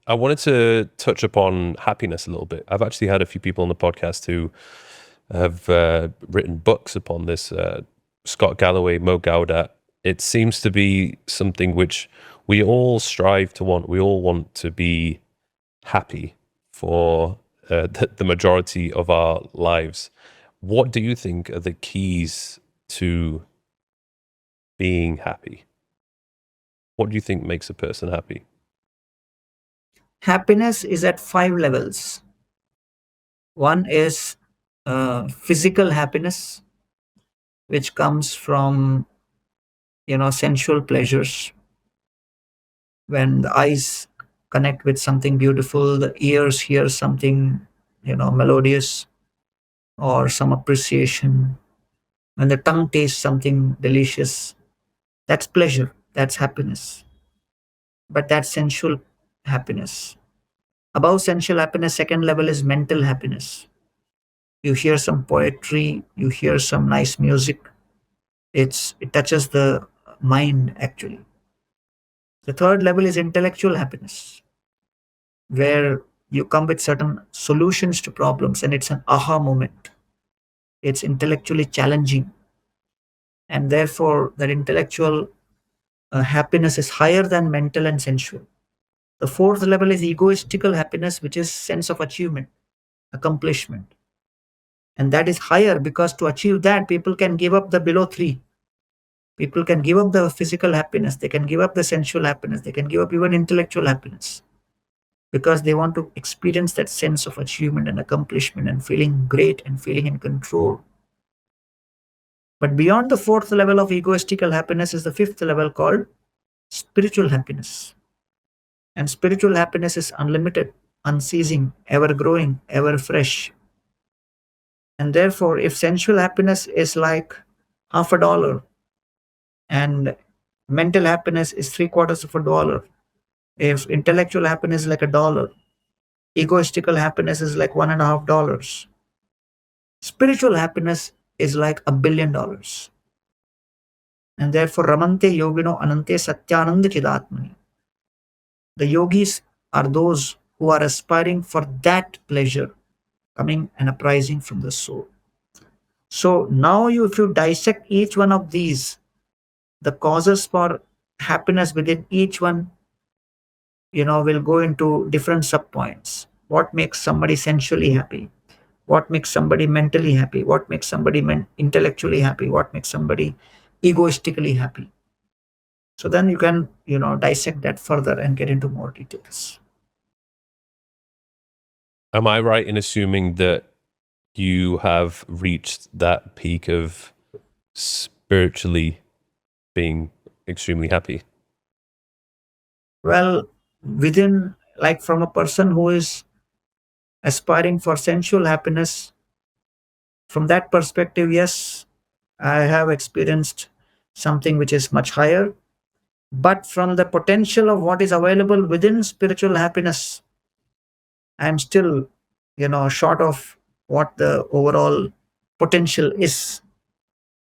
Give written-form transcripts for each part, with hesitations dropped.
I wanted to touch upon happiness a little bit. I've actually had a few people on the podcast who have written books upon this. Scott Galloway, Mo Gaudat. It seems to be something which we all strive to want. We all want to be happy for the majority of our lives. What do you think are the keys to being happy? What do you think makes a person happy? Happiness is at 5 levels. One is physical happiness, which comes from sensual pleasures. When the eyes connect with something beautiful, the ears hear something melodious or some appreciation. When the tongue tastes something delicious, that's pleasure, that's happiness. But that's sensual happiness. Above sensual happiness, second level is mental happiness. You hear some poetry, you hear some nice music. It touches the mind actually. The third level is intellectual happiness, where you come with certain solutions to problems and it's an aha moment. It's intellectually challenging, and therefore that intellectual happiness is higher than mental and sensual. The fourth level is egoistical happiness, which is sense of achievement, accomplishment. And that is higher because to achieve that, people can give up the below three. People can give up the physical happiness, they can give up the sensual happiness, they can give up even intellectual happiness because they want to experience that sense of achievement and accomplishment and feeling great and feeling in control. But beyond the fourth level of egoistical happiness is the fifth level called spiritual happiness. And spiritual happiness is unlimited, unceasing, ever growing, ever fresh. And therefore, if sensual happiness is like half a dollar and mental happiness is three quarters of a dollar, if intellectual happiness is like a dollar, egoistical happiness is like $1.5, spiritual happiness is like $1 billion. And therefore, Ramante Yogino Anante Satyananda Chidatmani. The yogis are those who are aspiring for that pleasure coming and uprising from the soul. So now if you dissect each one of these, the causes for happiness within each one, will go into different subpoints. What makes somebody sensually happy? What makes somebody mentally happy? What makes somebody intellectually happy? What makes somebody egoistically happy? So then you can, dissect that further and get into more details. Am I right in assuming that you have reached that peak of spiritually being extremely happy? Well, within, like from a person who is aspiring for sensual happiness, from that perspective, yes, I have experienced something which is much higher. But from the potential of what is available within spiritual happiness, I'm still, short of what the overall potential is.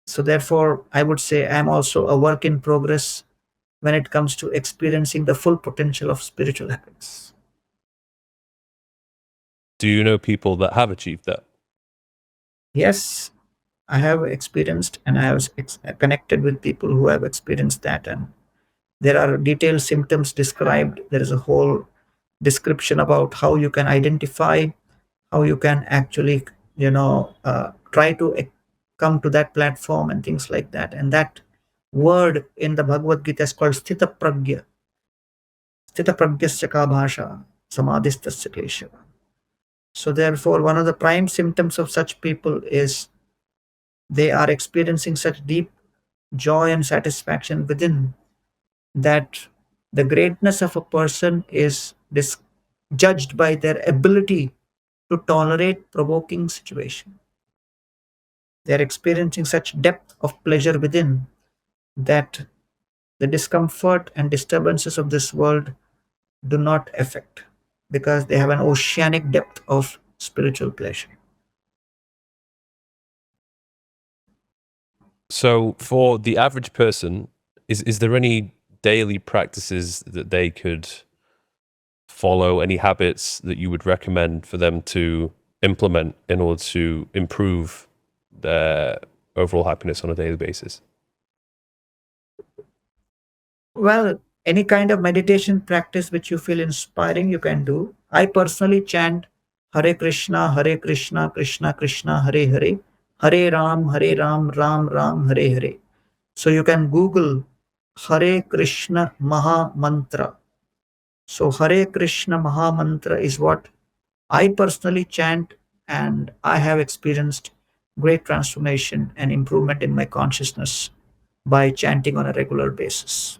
So therefore, I would say I'm also a work in progress when it comes to experiencing the full potential of spiritual happiness. Do you know people that have achieved that? Yes, I have experienced and I have connected with people who have experienced that. And there are detailed symptoms described. There is a whole description about how you can identify, how you can actually, try to come to that platform and things like that. And that word in the Bhagavad Gita is called Sthita Pragya. Sthita Pragyasya ka bhasha, samadhistasya kleshava. So therefore, one of the prime symptoms of such people is they are experiencing such deep joy and satisfaction within that the greatness of a person is judged by their ability to tolerate provoking situation. They are experiencing such depth of pleasure within that the discomfort and disturbances of this world do not affect because they have an oceanic depth of spiritual pleasure. So, for the average person, is there any daily practices that they could follow, any habits that you would recommend for them to implement in order to improve their overall happiness on a daily basis? Well, any kind of meditation practice which you feel inspiring, you can do. I personally chant Hare Krishna, Hare Krishna, Krishna Krishna, Hare Hare, Hare Ram, Ram Ram, Hare Hare. So you can Google Hare Krishna Maha Mantra. So Hare Krishna Maha Mantra is what I personally chant, and I have experienced great transformation and improvement in my consciousness by chanting on a regular basis.